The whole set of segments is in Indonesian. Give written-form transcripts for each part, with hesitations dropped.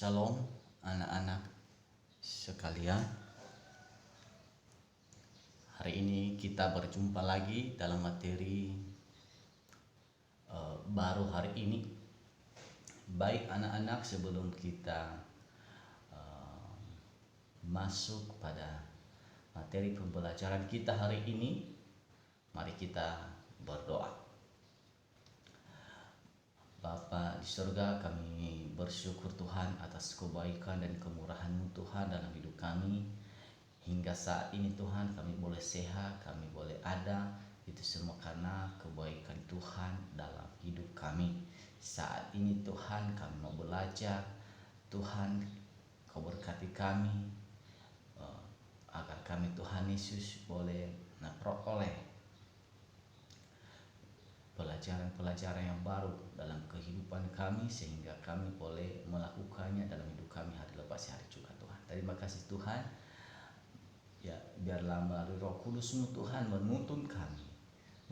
Shalom anak-anak sekalian. Hari ini kita berjumpa lagi dalam materi baru hari ini. Baik anak-anak, sebelum kita masuk pada materi pembelajaran kita hari ini, mari kita berdoa. Bapa di surga, kami bersyukur Tuhan atas kebaikan dan kemurahan-Mu Tuhan dalam hidup kami. Hingga saat ini Tuhan, kami boleh sehat, kami boleh ada. Itu semua karena kebaikan Tuhan dalam hidup kami. Saat ini Tuhan, kami mau belajar. Tuhan, Kau berkati kami agar kami Tuhan Yesus boleh memperoleh pelajaran-pelajaran yang baru dalam kehidupan kami, sehingga kami boleh melakukannya dalam hidup kami hari lepas hari juga Tuhan. Terima kasih Tuhan. Ya, biarlah melalui Roh Kudus-Mu Tuhan menuntun kami,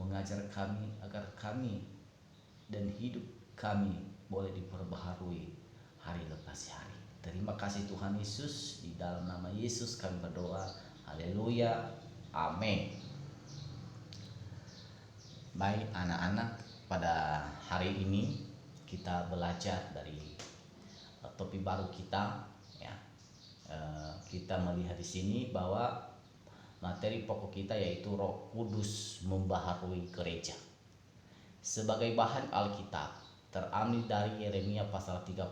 mengajar kami agar kami dan hidup kami boleh diperbaharui hari lepas hari. Terima kasih Tuhan Yesus, di dalam nama Yesus kami berdoa. Haleluya. Amin. Baik anak-anak, pada hari ini kita belajar dari topik baru kita. Ya, kita melihat di sini bahwa materi pokok kita yaitu Roh Kudus membaharui gereja. Sebagai bahan Alkitab terambil dari Yeremia pasal 31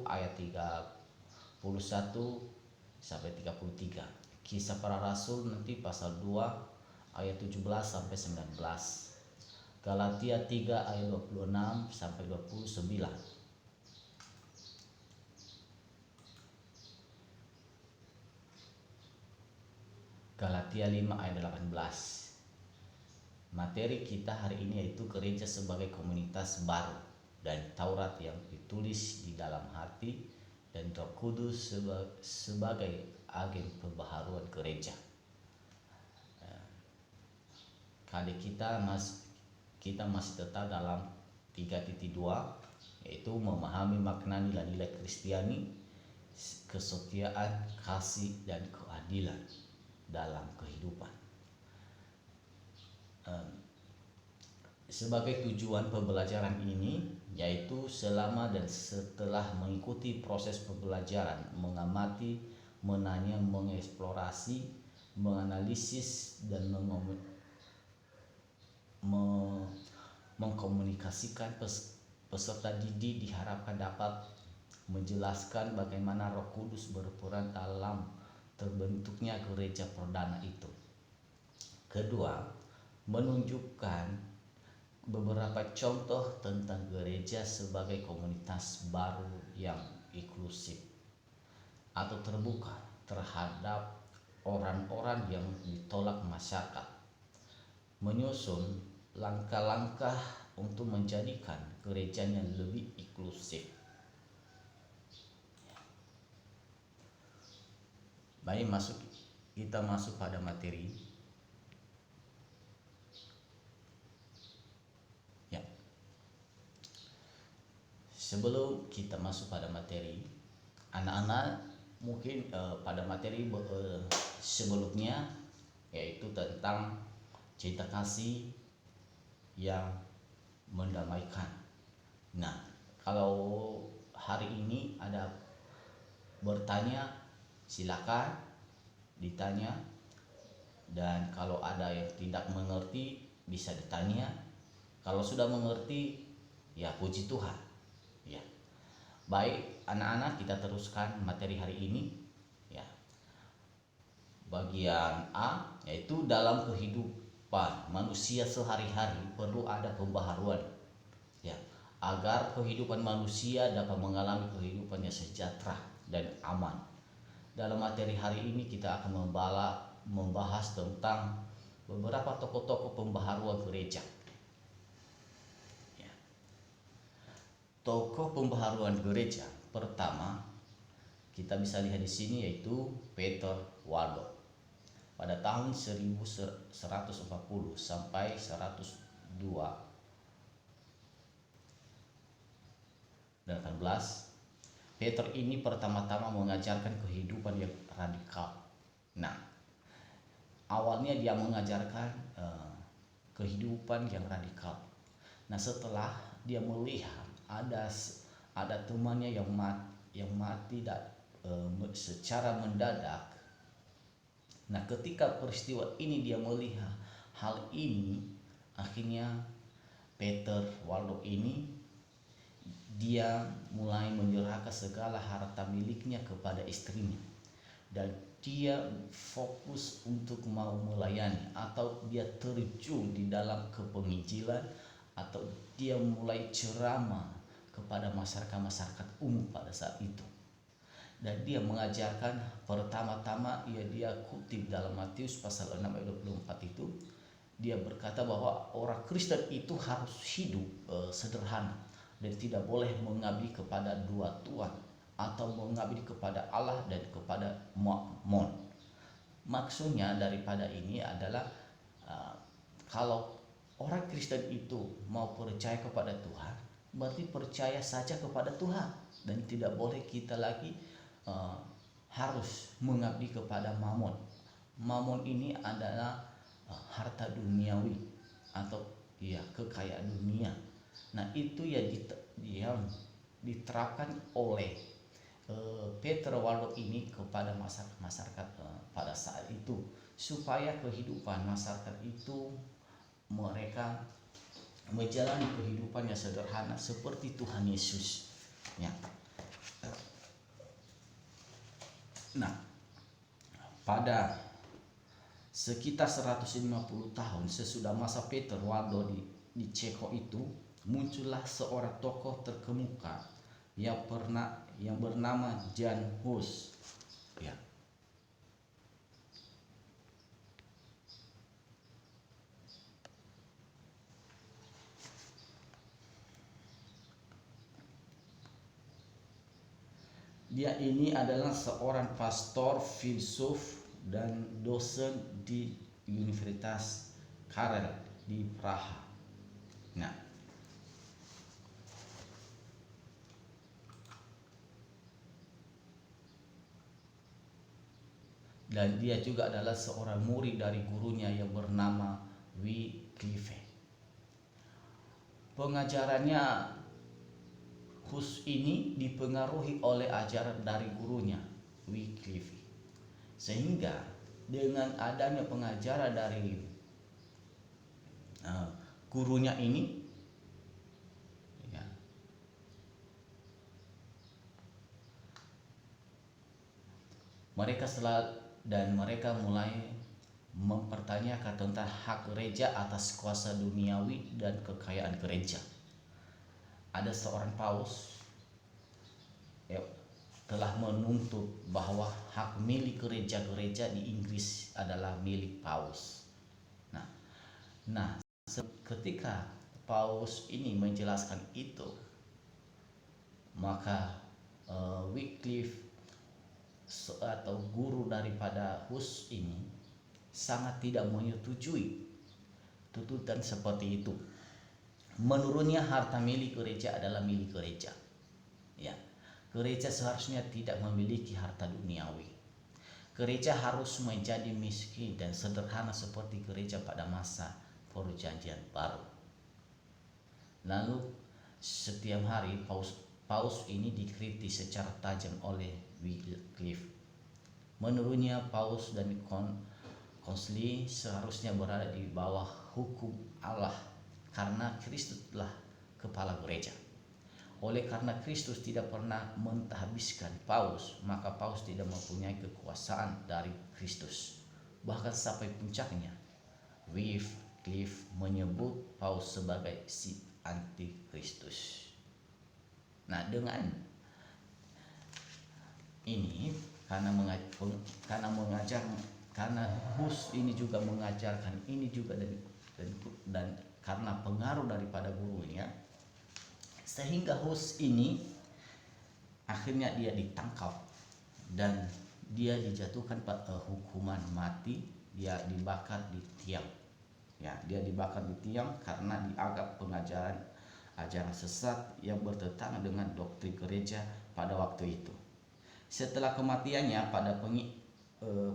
ayat 31 sampai 33. Kisah Para Rasul nanti pasal 2 ayat 17 sampai 19. Galatia 3 ayat 26 sampai 29. Galatia 5 ayat 18. Materi kita hari ini yaitu gereja sebagai komunitas baru dan Taurat yang ditulis di dalam hati dan Roh Kudus sebagai agen pembaharuan gereja. Kali kita masih tetap dalam 3.2, yaitu memahami makna nilai-nilai Kristiani, kesetiaan, kasih, dan keadilan dalam kehidupan. Sebagai tujuan pembelajaran ini, yaitu selama dan setelah mengikuti proses pembelajaran, mengamati, menanya, mengeksplorasi, menganalisis, dan mengkomunikasikan peserta didik diharapkan dapat menjelaskan bagaimana Roh Kudus berperan dalam terbentuknya gereja perdana itu. Kedua, menunjukkan beberapa contoh tentang gereja sebagai komunitas baru yang inklusif atau terbuka terhadap orang-orang yang ditolak masyarakat. Menyusun langkah-langkah untuk menjadikan gerejanya lebih inklusif. Baik, kita masuk pada materi. Ya. Sebelum kita masuk pada materi, anak-anak mungkin pada materi sebelumnya, yaitu tentang cinta kasih yang mendamaikan. Nah, kalau hari ini ada bertanya, silakan ditanya, dan kalau ada yang tidak mengerti bisa ditanya. Kalau sudah mengerti, ya puji Tuhan. Ya. Baik anak-anak, kita teruskan materi hari ini. Ya. Bagian A, yaitu dalam kehidupan manusia sehari-hari perlu ada pembaharuan, ya, agar kehidupan manusia dapat mengalami kehidupannya sejahtera dan aman. Dalam materi hari ini kita akan membahas tentang beberapa tokoh-tokoh pembaharuan gereja. Ya. Tokoh pembaharuan gereja pertama kita bisa lihat di sini yaitu Peter Waldo. Pada tahun 1140 sampai 102 18, Peter ini pertama-tama mengajarkan kehidupan yang radikal. Nah, awalnya dia mengajarkan kehidupan yang radikal. Nah, setelah dia melihat ada temannya yang mati secara mendadak. Nah, ketika peristiwa ini dia melihat hal ini, akhirnya Peter Waldo ini dia mulai menyerahkan segala harta miliknya kepada istrinya, dan dia fokus untuk mau melayani, atau dia terjun di dalam kepenginjilan, atau dia mulai ceramah kepada masyarakat umum pada saat itu. Dan dia mengajarkan pertama-tama dia kutip dalam Matius pasal 6 ayat 24 itu, dia berkata bahwa orang Kristen itu harus hidup sederhana dan tidak boleh mengabdi kepada dua tuan, atau mengabdi kepada Allah dan kepada Mammon. Maksudnya daripada ini adalah kalau orang Kristen itu mau percaya kepada Tuhan, berarti percaya saja kepada Tuhan, dan tidak boleh kita lagi harus mengabdi kepada Mammon. Mammon ini adalah harta duniawi atau kekayaan dunia. Nah, itu yang diterapkan oleh Peter Waldo ini kepada masyarakat pada saat itu, supaya kehidupan masyarakat itu mereka menjalani kehidupan yang sederhana seperti Tuhan Yesus, ya. Nah, pada sekitar 150 tahun sesudah masa Peter Waldo di Ceko itu, muncullah seorang tokoh terkemuka yang bernama Jan Hus, ya. Dia ini adalah seorang pastor, filsuf, dan dosen di Universitas Karel di Praha. Nah, dan dia juga adalah seorang murid dari gurunya yang bernama Wycliffe. Pengajarannya Hus ini dipengaruhi oleh ajaran dari gurunya Wycliffe, sehingga dengan adanya pengajaran dari gurunya ini, ya, mereka mulai mempertanyakan tentang hak gereja atas kuasa duniawi dan kekayaan gereja. Ada seorang paus telah menuntut bahwa hak milik gereja-gereja di Inggris adalah milik paus. Nah, ketika paus ini menjelaskan itu, maka Wycliffe atau guru daripada Hus ini sangat tidak menyetujui tuntutan seperti itu. Menurutnya harta milik gereja adalah milik gereja, ya. Gereja seharusnya tidak memiliki harta duniawi. Gereja harus menjadi miskin dan sederhana seperti gereja pada masa Perjanjian Baru. Lalu setiap hari paus ini dikritik secara tajam oleh Wycliffe. Menurutnya paus dan konsili seharusnya berada di bawah hukum Allah, karena Kristuslah kepala gereja. Oleh karena Kristus tidak pernah mentahbiskan paus, maka paus tidak mempunyai kekuasaan dari Kristus. Bahkan sampai puncaknya, Wycliffe menyebut paus sebagai si antikristus. Nah, dengan ini karena Hus ini juga mengajarkan ini juga, dan karena pengaruh daripada gurunya, sehingga Hus ini akhirnya dia ditangkap dan dia dijatuhkan hukuman mati. Dia dibakar di tiang, ya. Dia dibakar di tiang karena dianggap ajaran sesat yang bertentangan dengan doktrin gereja pada waktu itu. Setelah kematiannya,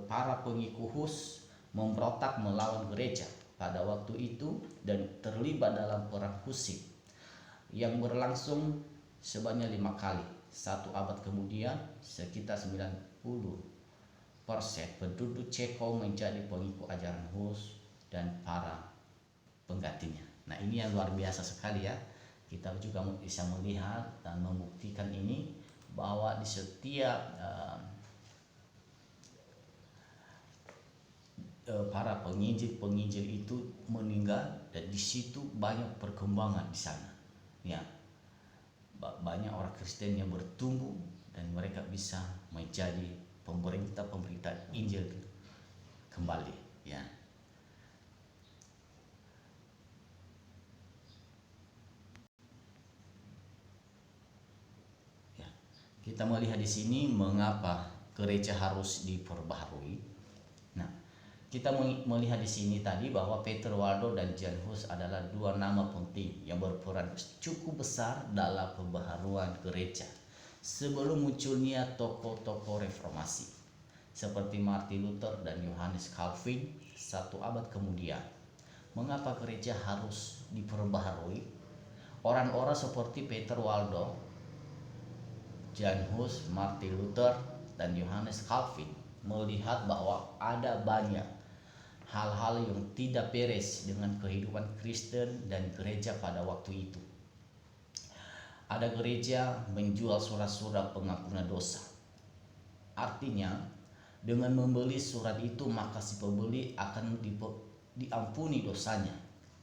para pengikut Hus memberontak melawan gereja pada waktu itu dan terlibat dalam perang Husim yang berlangsung sebanyak 5 kali. 1 abad kemudian, sekitar 90% penduduk Ceko menjadi pengikut ajaran Hus dan para penggantinya. Nah, ini yang luar biasa sekali ya. Kita juga bisa melihat dan membuktikan ini bahwa di setiap para penginjil itu meninggal, dan di situ banyak perkembangan di sana. Ya, banyak orang Kristen yang bertumbuh dan mereka bisa menjadi pemerintah Injil kembali. Ya. Kita melihat di sini mengapa gereja harus diperbaharui. Nah, kita melihat di sini tadi bahwa Peter Waldo dan Jan Hus adalah 2 nama penting yang berperan cukup besar dalam pembaharuan gereja sebelum munculnya tokoh-tokoh reformasi seperti Martin Luther dan Johannes Calvin 1 abad kemudian. Mengapa gereja harus diperbaharui? Orang-orang seperti Peter Waldo, Jan Hus, Martin Luther, dan Johannes Calvin melihat bahwa ada banyak hal-hal yang tidak beres dengan kehidupan Kristen dan gereja pada waktu itu. Ada gereja menjual surat-surat pengampunan dosa. Artinya, dengan membeli surat itu maka si pembeli akan diampuni dosanya.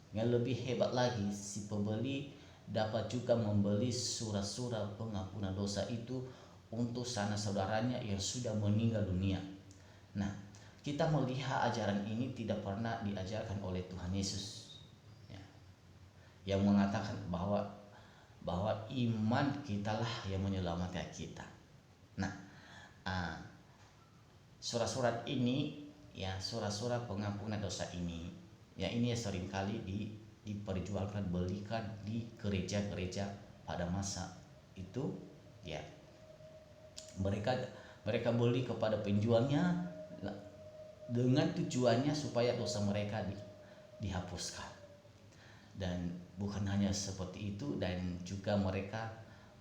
Yang lebih hebat lagi, si pembeli dapat juga membeli surat-surat pengampunan dosa itu untuk sanak saudaranya yang sudah meninggal dunia. Nah, kita melihat ajaran ini tidak pernah diajarkan oleh Tuhan Yesus, ya, yang mengatakan bahwa iman kitalah yang menyelamatkan kita. Nah, surat-surat ini, ya, surat-surat pengampunan dosa ini, ya, ini seringkali diperjualkan, belikan di gereja-gereja pada masa itu. Ya, mereka beli kepada penjualnya dengan tujuannya supaya dosa mereka dihapuskan. Dan bukan hanya seperti itu, dan juga mereka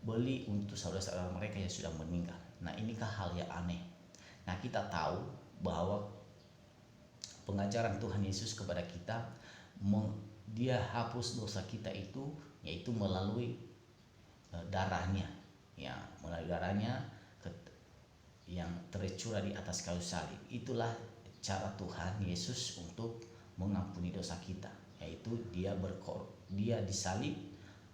beli untuk saudara-saudara mereka yang sudah meninggal. Nah, inikah hal yang aneh. Nah, kita tahu bahwa pengajaran Tuhan Yesus kepada kita, Dia hapus dosa kita itu yaitu melalui darahnya, ya, melalui darahnya yang tercurah di atas kayu salib. Itulah cara Tuhan Yesus untuk mengampuni dosa kita, yaitu dia disalib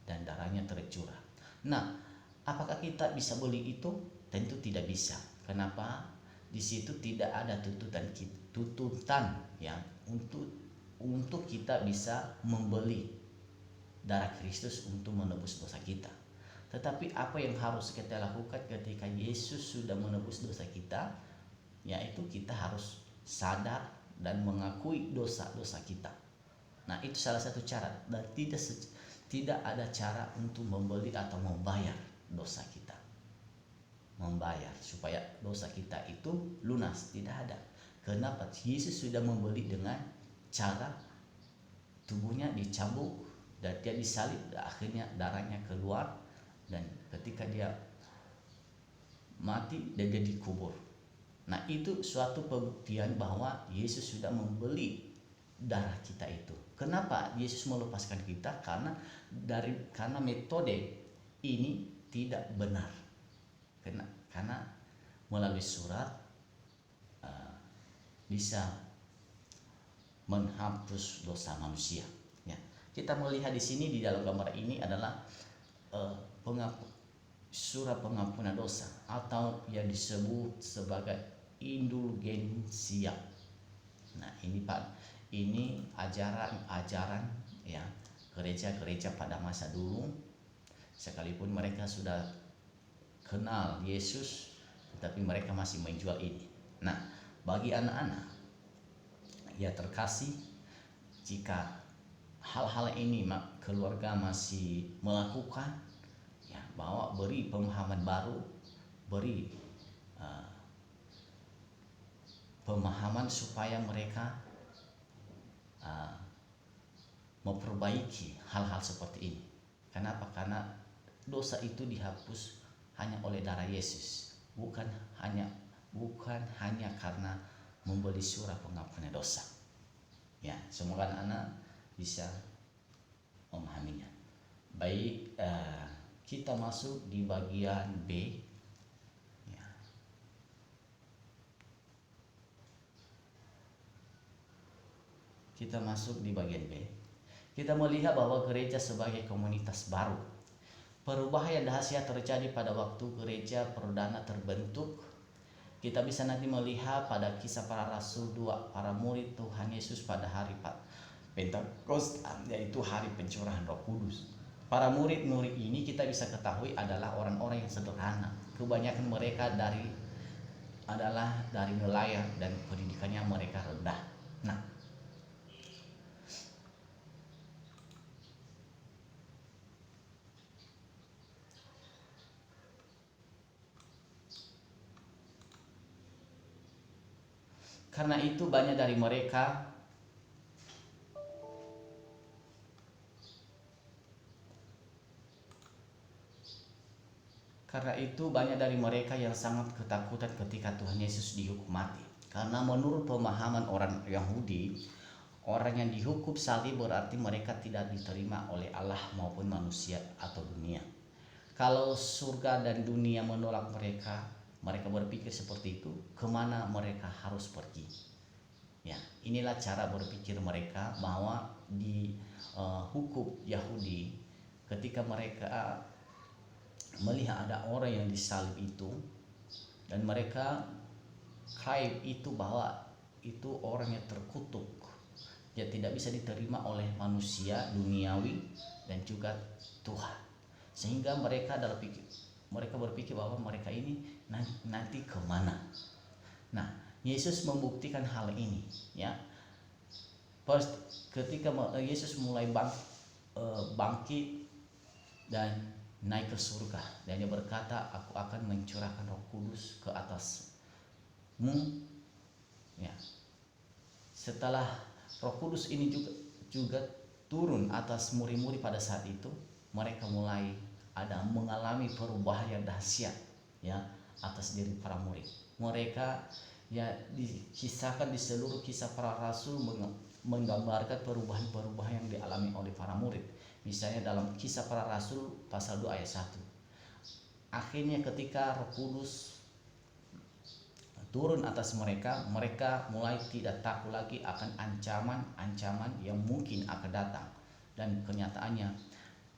dan darahnya tercurah. Nah, apakah kita bisa beli itu? Tentu tidak bisa. Kenapa? Di situ tidak ada tuntutan ya untuk kita bisa membeli darah Kristus untuk menebus dosa kita. Tetapi apa yang harus kita lakukan ketika Yesus sudah menebus dosa kita, yaitu kita harus sadar dan mengakui dosa-dosa kita. Nah, itu salah satu cara, dan tidak ada cara untuk membeli atau membayar dosa kita. Membayar supaya dosa kita itu lunas, tidak ada. Kenapa? Yesus sudah membeli dengan cara tubuhnya dicambuk dan dia disalib, dan akhirnya darahnya keluar, dan ketika dia mati dan dia dikubur. Nah, itu suatu pembuktian bahwa Yesus sudah membeli darah kita itu. Kenapa Yesus melepaskan kita? Karena metode ini tidak benar. Karena melalui surat bisa menghapus dosa manusia. Ya. Kita melihat di sini di dalam gambar ini adalah surat pengampunan dosa atau yang disebut sebagai indulgensia. Nah, ini ajaran ya gereja-gereja pada masa dulu, sekalipun mereka sudah kenal Yesus, tetapi mereka masih menjual ini. Nah, bagi anak-anak ya terkasih, jika hal-hal ini keluarga masih melakukan, ya bahwa beri pemahaman baru, beri pemahaman supaya mereka memperbaiki hal-hal seperti ini. Kenapa? Karena dosa itu dihapus hanya oleh darah Yesus, bukan hanya karena membeli surah pengampunan dosa. Ya, semoga anak-anak bisa memahaminya. Baik, kita masuk di bagian B. Ya. Kita masuk di bagian B. Kita melihat bahwa gereja sebagai komunitas baru. Perubahan yang dahsyat terjadi pada waktu gereja perdana terbentuk. Kita bisa nanti melihat pada Kisah Para Rasul 2, para murid Tuhan Yesus pada hari Pentakosta, yaitu hari pencurahan Roh Kudus. Para murid-murid ini kita bisa ketahui adalah orang-orang yang sederhana. Kebanyakan mereka adalah dari nelayan dan pendidikannya mereka rendah. Nah, karena itu banyak dari mereka yang sangat ketakutan ketika Tuhan Yesus dihukum mati. Karena menurut pemahaman orang Yahudi, orang yang dihukum salib berarti mereka tidak diterima oleh Allah maupun manusia atau dunia. Kalau surga dan dunia menolak mereka berpikir seperti itu, kemana mereka harus pergi? Ya, inilah cara berpikir mereka, bahwa di hukum Yahudi ketika mereka melihat ada orang yang disalib itu, dan mereka klaim itu bahwa itu orang yang terkutuk, ya tidak bisa diterima oleh manusia duniawi dan juga Tuhan, sehingga mereka berpikir bahwa mereka ini nanti kemana. Nah, Yesus membuktikan hal ini, ya. Ketika Yesus mulai bangkit dan naik ke surga, dan dia berkata, aku akan mencurahkan Roh Kudus ke atasmu. Ya. Setelah Roh Kudus ini juga turun atas murid-murid pada saat itu, mereka mulai mengalami perubahan yang dahsyat, ya, atas diri para murid. Mereka, ya, dikisahkan di seluruh Kisah Para Rasul menggambarkan perubahan-perubahan yang dialami oleh para murid. Misalnya dalam Kisah Para Rasul pasal 2 ayat 1. Akhirnya ketika Roh Kudus turun atas mereka mulai tidak takut lagi akan ancaman-ancaman yang mungkin akan datang. Dan kenyataannya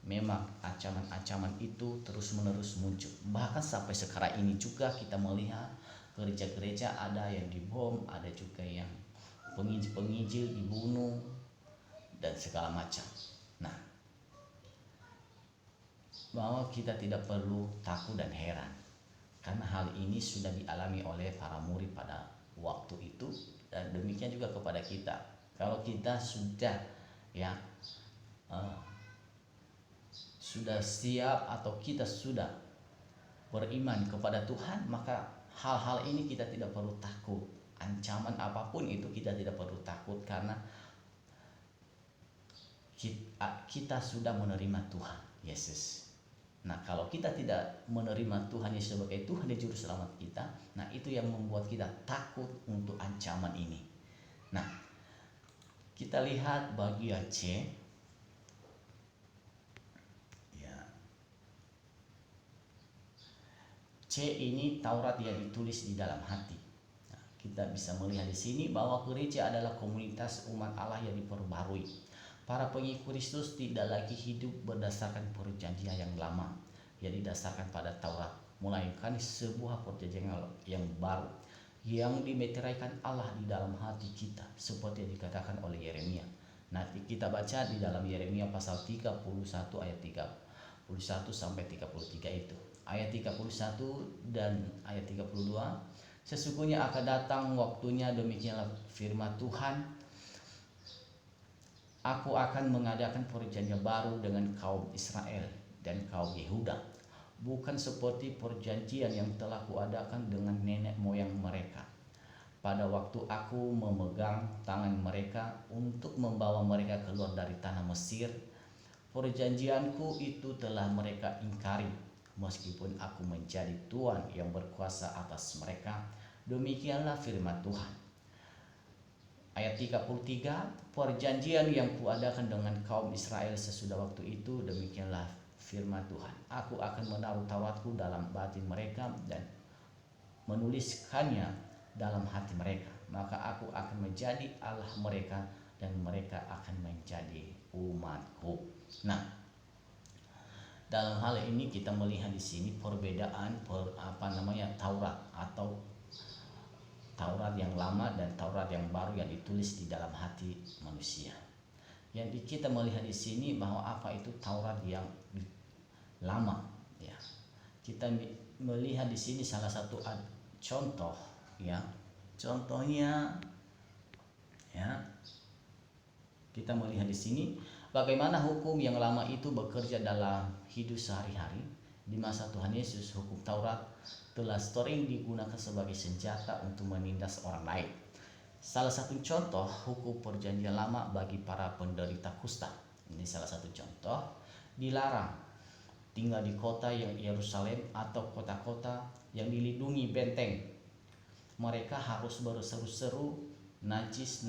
memang ancaman-ancaman itu terus-menerus muncul. Bahkan sampai sekarang ini juga kita melihat gereja-gereja ada yang dibom, ada juga yang penginjil dibunuh dan segala macam. Nah, bahwa kita tidak perlu takut dan heran, karena hal ini sudah dialami oleh para murid pada waktu itu, dan demikian juga kepada kita. Kalau kita sudah sudah siap atau kita sudah beriman kepada Tuhan, maka hal-hal ini kita tidak perlu takut. Ancaman apapun itu kita tidak perlu takut, karena kita sudah menerima Tuhan Yesus. Nah, kalau kita tidak menerima Tuhan Yesus sebagai Tuhan dan Juru Selamat kita, nah itu yang membuat kita takut untuk ancaman ini. Nah, kita lihat bagian C. Ya. C ini Taurat yang ditulis di dalam hati. Nah, kita bisa melihat di sini bahwa gereja adalah komunitas umat Allah yang diperbarui. Para pengikut Kristus tidak lagi hidup berdasarkan perjanjian yang lama yang didasarkan pada Taurat, melainkan sebuah perjanjian yang baru yang dimeteraikan Allah di dalam hati kita, seperti yang dikatakan oleh Yeremia. Nanti kita baca di dalam Yeremia pasal 31 ayat 31 sampai 33 itu. Ayat 31 dan ayat 32, sesungguhnya akan datang waktunya, demikianlah firman Tuhan, aku akan mengadakan perjanjian baru dengan kaum Israel dan kaum Yehuda. bukan seperti perjanjian yang telah kuadakan dengan nenek moyang mereka pada waktu aku memegang tangan mereka untuk membawa mereka keluar dari tanah Mesir. Perjanjianku itu telah mereka ingkari, meskipun aku menjadi Tuhan yang berkuasa atas mereka. Demikianlah firman Tuhan. Ayat 33, perjanjian yang kuadakan dengan kaum Israel sesudah waktu itu, demikianlah firman Tuhan. Aku akan menaruh Tauratku dalam batin mereka dan menuliskannya dalam hati mereka. Maka aku akan menjadi Allah mereka dan mereka akan menjadi umatku. Nah, dalam hal ini kita melihat di sini perbedaan Taurat atau Taurat yang lama dan Taurat yang baru yang ditulis di dalam hati manusia. Yang kita melihat di sini bahwa apa itu Taurat yang lama, ya. Kita melihat di sini salah satu contoh, ya. Contohnya, ya. Kita melihat di sini bagaimana hukum yang lama itu bekerja dalam hidup sehari-hari. Di masa Tuhan Yesus, hukum Taurat telah sering digunakan sebagai senjata untuk menindas orang lain. Salah satu contoh hukum perjanjian lama bagi para penderita kusta. Ini salah satu contoh. Dilarang tinggal di kota yang Yerusalem atau kota-kota yang dilindungi benteng. Mereka harus berseru-seru najis,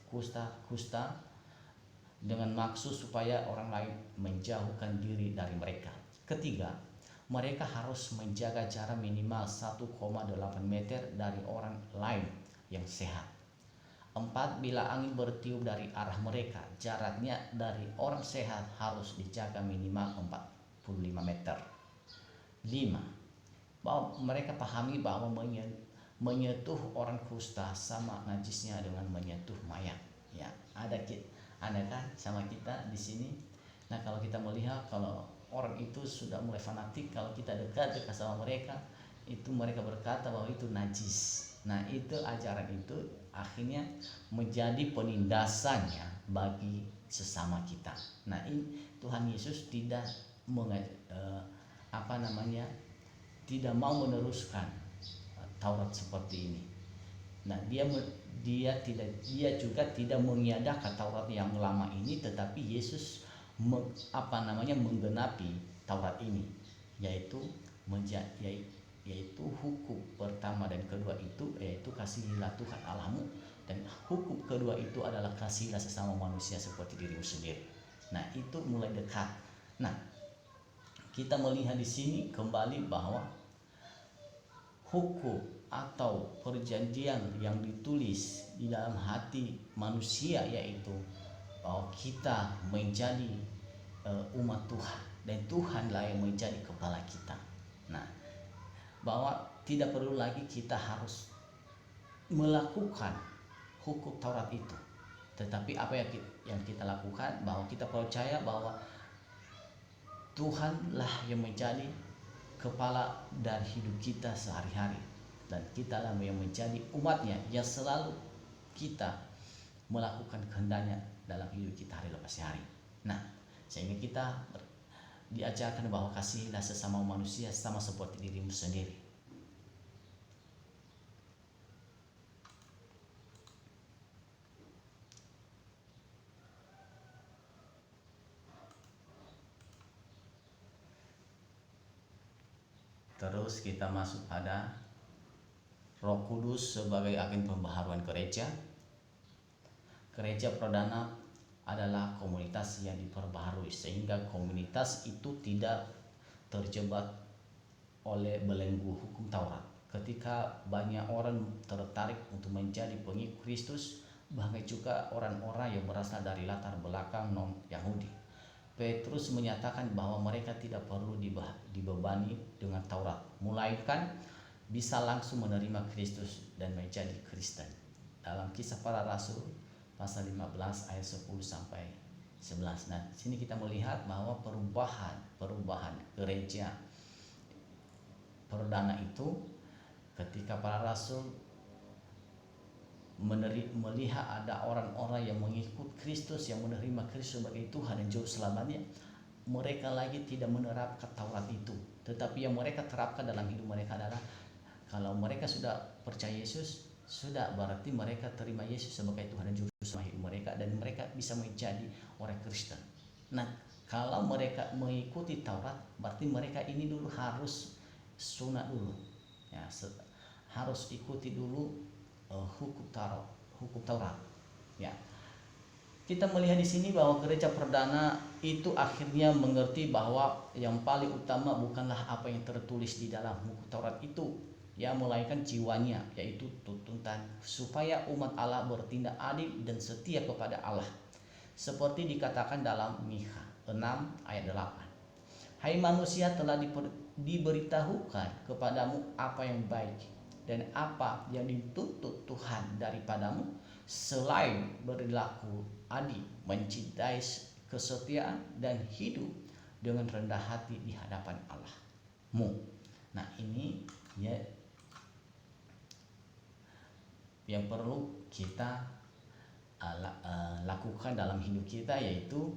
kusta dengan maksud supaya orang lain menjauhkan diri dari mereka. Ketiga, mereka harus menjaga jarak minimal 1,8 meter dari orang lain yang sehat. 4, bila angin bertiup dari arah mereka, jaraknya dari orang sehat harus dijaga minimal 45 meter. 5, bahwa mereka pahami bahwa menyentuh orang kusta sama najisnya dengan menyentuh mayat. Ya, ada kan sama kita di sini. Nah, kalau kita melihat kalau orang itu sudah mulai fanatik, kalau kita dekat sama mereka, itu mereka berkata bahwa itu najis. Nah, itu ajaran itu akhirnya menjadi penindasannya bagi sesama kita. Nah, ini Tuhan Yesus tidak tidak mau meneruskan Taurat seperti ini. Nah, dia juga tidak mengiadakan Taurat yang lama ini, tetapi Yesus menggenapi Taurat ini, yaitu hukum pertama dan kedua itu yaitu kasihilah Tuhan Allahmu, dan hukum kedua itu adalah kasihilah sesama manusia seperti dirimu sendiri. Nah, itu mulai dekat. Nah, kita melihat di sini kembali bahwa hukum atau perjanjian yang ditulis di dalam hati manusia, yaitu bahwa kita menjadi umat Tuhan dan Tuhanlah yang menjadi kepala kita. Nah, bahwa tidak perlu lagi kita harus melakukan hukum Taurat itu, tetapi apa yang kita lakukan, bahwa kita percaya bahwa Tuhanlah yang menjadi kepala dari hidup kita sehari-hari, dan kitalah yang menjadi umatnya yang selalu kita melakukan kehendaknya dalam hidup kita hari lepas hari. Nah, sehingga kita diajarkan bahwa kasihilah sesama manusia sama seperti dirimu sendiri. Terus kita masuk pada Roh Kudus sebagai agen pembaharuan gereja. Gereja perdana adalah komunitas yang diperbaharui, sehingga komunitas itu tidak terjebak oleh belenggu hukum Taurat. Ketika banyak orang tertarik untuk menjadi pengikut Kristus, bahkan juga orang-orang yang berasal dari latar belakang non-Yahudi, Petrus menyatakan bahwa mereka tidak perlu dibebani dengan Taurat, melainkan bisa langsung menerima Kristus dan menjadi Kristen. Dalam Kisah Para Rasul pasal 15 ayat 10 sampai 11. Nah, sini kita melihat bahwa perubahan gereja perdana itu ketika para rasul melihat ada orang-orang yang mengikut Kristus, yang menerima Kristus sebagai Tuhan dan juru selamatnya, mereka lagi tidak menerapkan Taurat itu. tetapi yang mereka terapkan dalam hidup mereka adalah kalau mereka sudah percaya Yesus, sudah berarti mereka terima Yesus sebagai Tuhan dan Juru Selamat hidup mereka, dan mereka bisa menjadi orang Kristen. Nah, kalau mereka mengikuti Taurat, berarti mereka ini dulu harus sunat dulu, ya, harus ikuti dulu hukum Taurat. Ya, kita melihat di sini bahwa gereja perdana itu akhirnya mengerti bahwa yang paling utama bukanlah apa yang tertulis di dalam hukum Taurat itu, ya, melainkan jiwanya, yaitu tuntutan supaya umat Allah bertindak adil dan setia kepada Allah, seperti dikatakan dalam Mikha 6 ayat 8. Hai manusia, telah diberitahukan kepadamu apa yang baik dan apa yang dituntut Tuhan daripadamu, selain berlaku adil, mencintai kesetiaan, dan hidup dengan rendah hati di hadapan Allahmu. Nah, ini ya yang perlu kita lakukan dalam hidup kita, yaitu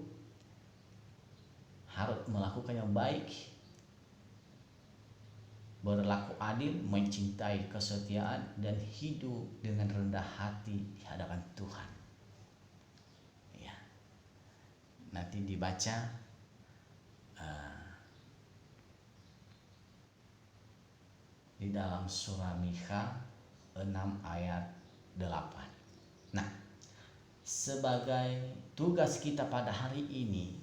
harus melakukan yang baik, berlaku adil, mencintai kesetiaan, dan hidup dengan rendah hati di hadapan Tuhan. Ya, nanti dibaca di dalam surah Mikha 6 ayat 8. Nah, sebagai tugas kita pada hari ini,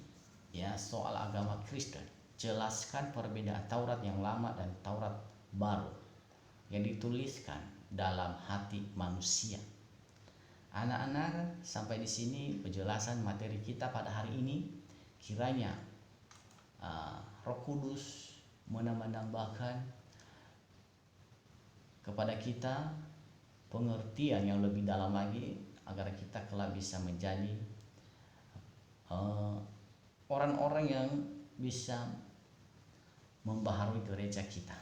ya, soal agama Kristen, jelaskan perbedaan Taurat yang lama dan Taurat baru yang dituliskan dalam hati manusia. Anak-anak, sampai di sini penjelasan materi kita pada hari ini. Kiranya Roh Kudus menambahkan kepada kita pengertian yang lebih dalam lagi, agar kita kelak bisa menjadi orang-orang yang bisa membaharui gereja kita.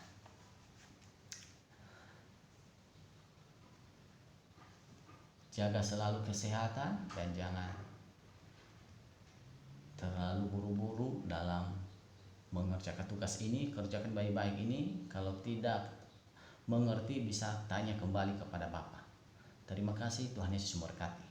Jaga selalu kesehatan dan jangan terlalu buru-buru dalam mengerjakan tugas ini. Kerjakan baik-baik ini. Kalau tidak mengerti bisa tanya kembali kepada Bapa. Terima kasih, Tuhan Yesus memberkati.